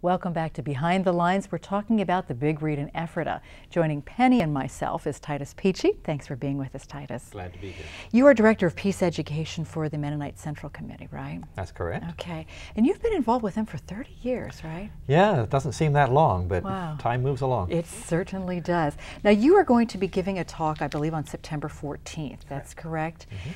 Welcome back to Behind the Lines. We're talking about the Big Read in Ephrata. Joining Penny and myself is Titus Peachy. Thanks for being with us, Titus. Glad to be here. You are Director of Peace Education for the Mennonite Central Committee, right? That's correct. Okay. And you've been involved with them for 30 years, right? Yeah, it doesn't seem that long, but wow. Time moves along. It certainly does. Now, you are going to be giving a talk, I believe, on September 14th. That's correct? Mm-hmm.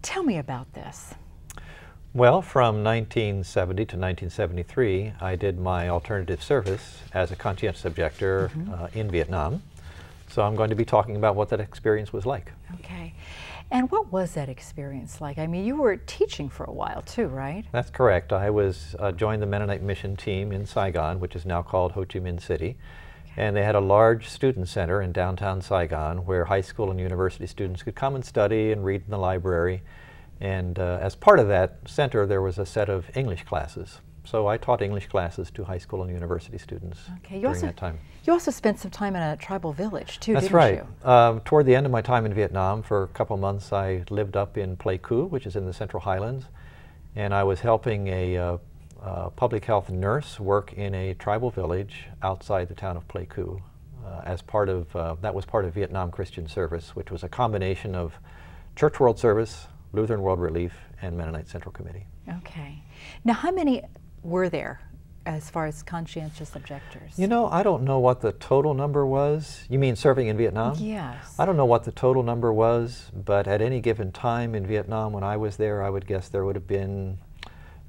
Tell me about this. Well, from 1970 to 1973, I did my alternative service as a conscientious objector in Vietnam. So I'm going to be talking about what that experience was like. Okay. And what was that experience like? I mean, you were teaching for a while too, right? That's correct. I was joined the Mennonite mission team in Saigon, which is now called Ho Chi Minh City. Okay. And they had a large student center in downtown Saigon where high school and university students could come and study and read in the library. And as part of that center, there was a set of English classes. So I taught English classes to high school and university students during that time. You also spent some time in a tribal village too, That's didn't right. you? Toward the end of my time in Vietnam, for a couple months, I lived up in Pleiku, which is in the Central Highlands. And I was helping a public health nurse work in a tribal village outside the town of Pleiku. As part of, that was part of Vietnam Christian Service, which was a combination of Church World Service, Lutheran World Relief, and Mennonite Central Committee. Okay. Now, how many were there as far as conscientious objectors? You know, I don't know what the total number was. You mean serving in Vietnam? Yes. I don't know what the total number was, but at any given time in Vietnam when I was there, I would guess there would have been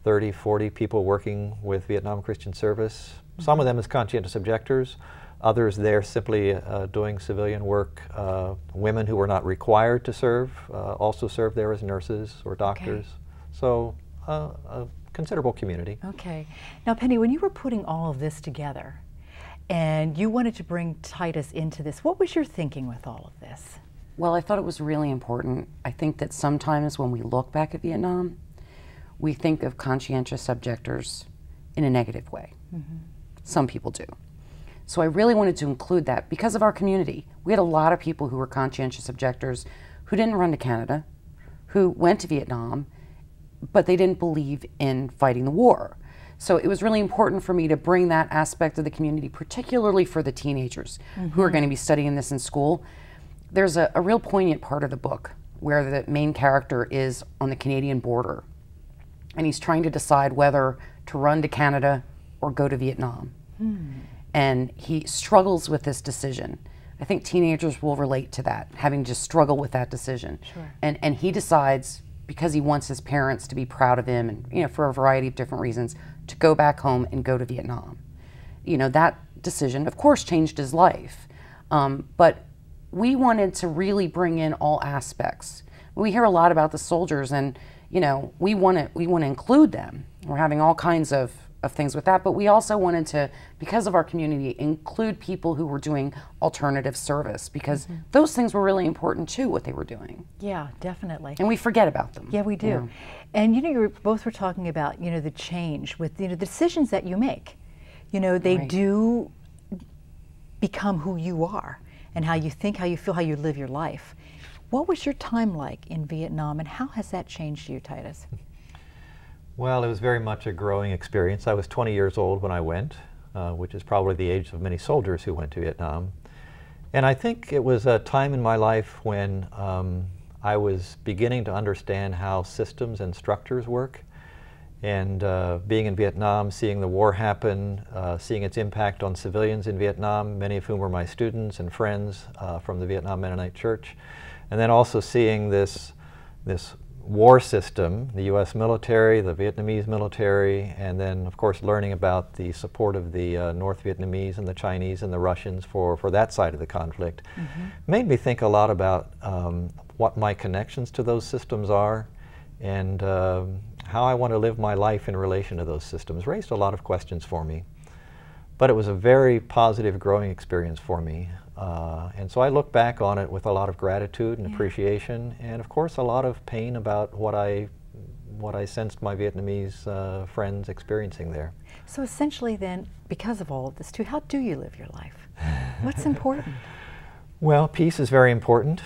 30, 40 people working with Vietnam Christian Service. Some of them as conscientious objectors. Others there simply doing civilian work. Women who were not required to serve also served there as nurses or doctors. Okay. So a considerable community. Okay. Now, Penny, when you were putting all of this together and you wanted to bring Titus into this, what was your thinking with all of this? Well, I thought it was really important. I think that sometimes when we look back at Vietnam, we think of conscientious objectors in a negative way. Mm-hmm. Some people do. So I really wanted to include that because of our community. We had a lot of people who were conscientious objectors who didn't run to Canada, who went to Vietnam, but they didn't believe in fighting the war. So it was really important for me to bring that aspect of the community, particularly for the teenagers who are going to be studying this in school. There's a real poignant part of the book where the main character is on the Canadian border, and he's trying to decide whether to run to Canada or go to Vietnam. And he struggles with this decision. I think teenagers will relate to that, having to struggle with that decision. Sure. And he decides, because he wants his parents to be proud of him, and you know, for a variety of different reasons, to go back home and go to Vietnam. You know, that decision, of course, changed his life. But we wanted to really bring in all aspects. We hear a lot about the soldiers, and you know, we want to include them. We're having all kinds of things with that, but we also wanted to, because of our community, include people who were doing alternative service, because those things were really important too, what they were doing. Yeah, definitely. And we forget about them. Yeah, we do. Yeah. And you know, you both were talking about, you know, the change with, you know, the decisions that you make. You know, they do become who you are and how you think, how you feel, how you live your life. What was your time like in Vietnam, and how has that changed you, Titus? Well, it was very much a growing experience. I was 20 years old when I went, which is probably the age of many soldiers who went to Vietnam. And I think it was a time in my life when I was beginning to understand how systems and structures work. And being in Vietnam, seeing the war happen, seeing its impact on civilians in Vietnam, many of whom were my students and friends from the Vietnam Mennonite Church. And then also seeing this war system, the U.S. military, the Vietnamese military, and then of course learning about the support of the North Vietnamese and the Chinese and the Russians for that side of the conflict, made me think a lot about what my connections to those systems are, and how I want to live my life in relation to those systems. Raised a lot of questions for me. But it was a very positive growing experience for me. And so I look back on it with a lot of gratitude and appreciation, and of course a lot of pain about what I sensed my Vietnamese friends experiencing there. So essentially then, because of all of this too, how do you live your life? What's important? Well, peace is very important.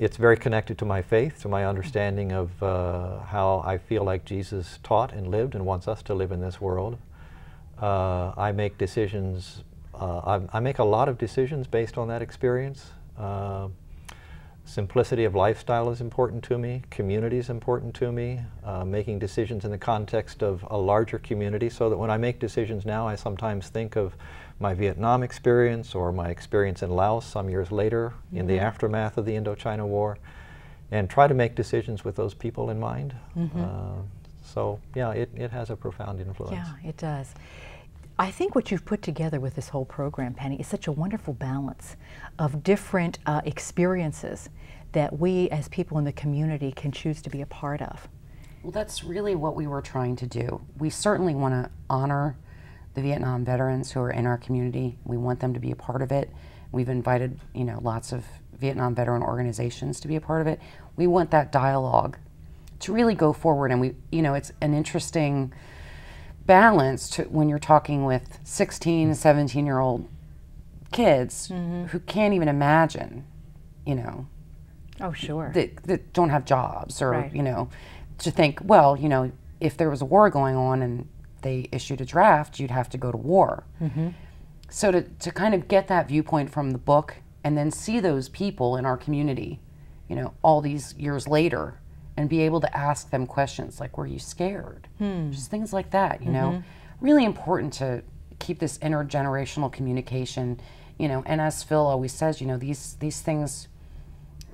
It's very connected to my faith, to my understanding of how I feel like Jesus taught and lived and wants us to live in this world. I make decisions, I make a lot of decisions based on that experience. Simplicity of lifestyle is important to me. Community is important to me. Making decisions in the context of a larger community, so that when I make decisions now, I sometimes think of my Vietnam experience or my experience in Laos some years later in the aftermath of the Indochina War, and try to make decisions with those people in mind. So yeah, it has a profound influence. Yeah, it does. I think what you've put together with this whole program, Penny, is such a wonderful balance of different experiences that we as people in the community can choose to be a part of. Well, that's really what we were trying to do. We certainly want to honor the Vietnam veterans who are in our community. We want them to be a part of it. We've invited, you know, lots of Vietnam veteran organizations to be a part of it. We want that dialogue to really go forward, and we, you know, it's an interesting balance to when you're talking with 16, 17-year-old kids who can't even imagine, you know, oh sure, that don't have jobs, or right. you know, to think, well, you know, if there was a war going on and they issued a draft, you'd have to go to war. So to kind of get that viewpoint from the book and then see those people in our community, you know, all these years later, and be able to ask them questions like, were you scared? Just things like that, you know. Really important to keep this intergenerational communication, you know, and as Phil always says, you know, these things,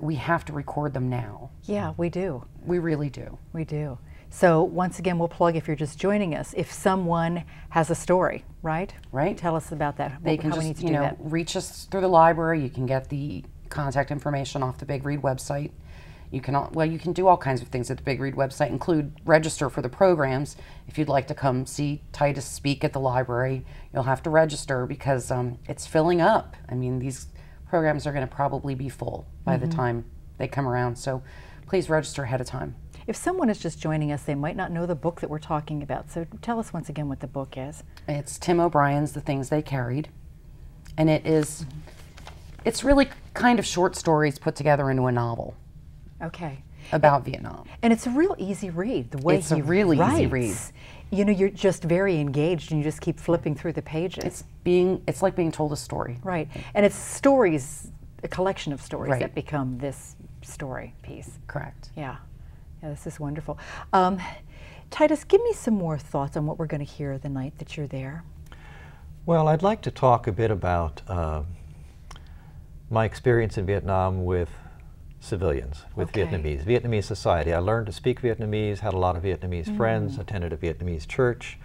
we have to record them now. Yeah, we do. We really do. We do. So once again, we'll plug, if you're just joining us, if someone has a story, right? Right. Tell us about that. They can how we need just, to you do know, that. reach us through the library. You can get the contact information off the Big Read website. You can, well, you can do all kinds of things at the Big Read website, include register for the programs. If you'd like to come see Titus speak at the library, you'll have to register because it's filling up. I mean, these programs are going to probably be full by the time they come around, so please register ahead of time. If someone is just joining us, they might not know the book that we're talking about, so tell us once again what the book is. It's Tim O'Brien's The Things They Carried, and it is, it's really kind of short stories put together into a novel. Okay. About Vietnam. And it's a real easy read, the way It's a he really writes. easy read. You know, you're just very engaged and you just keep flipping through the pages. It's like being told a story. Right. And it's stories, a collection of stories Right. that become this story piece. Correct. Yeah. Yeah, this is wonderful. Titus, give me some more thoughts on what we're going to hear the night that you're there. Well, I'd like to talk a bit about my experience in Vietnam with civilians, with Vietnamese society. I learned to speak Vietnamese, had a lot of Vietnamese friends, attended a Vietnamese church,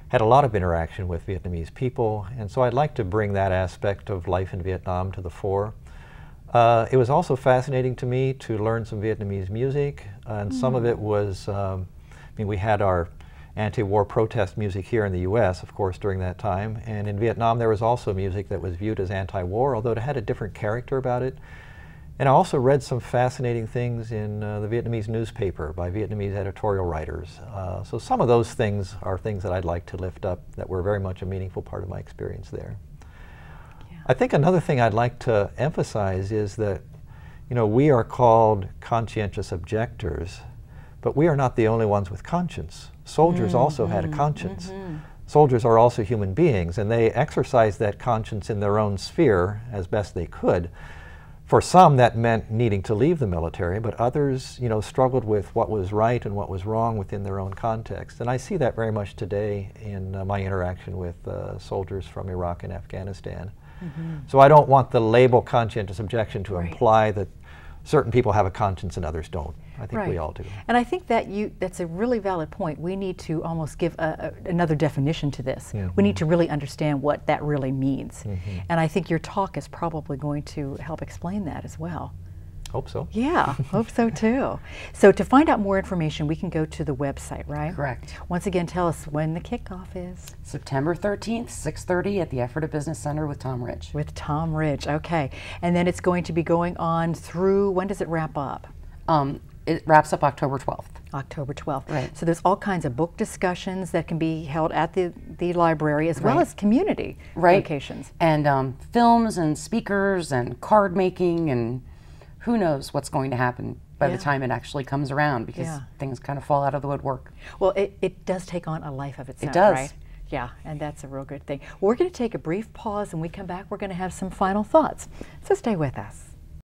had a lot of interaction with Vietnamese people, and so I'd like to bring that aspect of life in Vietnam to the fore. It was also fascinating to me to learn some Vietnamese music, and some of it was, I mean, we had our anti-war protest music here in the US, of course, during that time, and in Vietnam there was also music that was viewed as anti-war, although it had a different character about it. And I also read some fascinating things in the Vietnamese newspaper by Vietnamese editorial writers. So some of those things are things that I'd like to lift up that were very much a meaningful part of my experience there. Yeah. I think another thing I'd like to emphasize is that, you know, we are called conscientious objectors, but we are not the only ones with conscience. Soldiers also had a conscience. Soldiers are also human beings, and they exercised that conscience in their own sphere as best they could. For some, that meant needing to leave the military, but others, you know, struggled with what was right and what was wrong within their own context. And I see that very much today in my interaction with soldiers from Iraq and Afghanistan. So I don't want the label conscientious objection to imply that certain people have a conscience and others don't. I think we all do. And I think that that's a really valid point. We need to almost give another definition to this. We need to really understand what that really means. And I think your talk is probably going to help explain that as well. Hope so. Yeah, hope so too. So to find out more information, we can go to the website, right? Correct. Once again, tell us when the kickoff is. September 13th, 6:30 at the Ephrata Business Center with Tom Ridge. With Tom Ridge, okay. And then it's going to be going on through, when does it wrap up? It wraps up October 12th. October 12th. Right. So there's all kinds of book discussions that can be held at the library as well as community locations. And films and speakers and card making and who knows what's going to happen by the time it actually comes around, because things kind of fall out of the woodwork. Well, it does take on a life of its own, it does. Right? Yeah, and that's a real good thing. We're going to take a brief pause, and when we come back, we're going to have some final thoughts. So stay with us.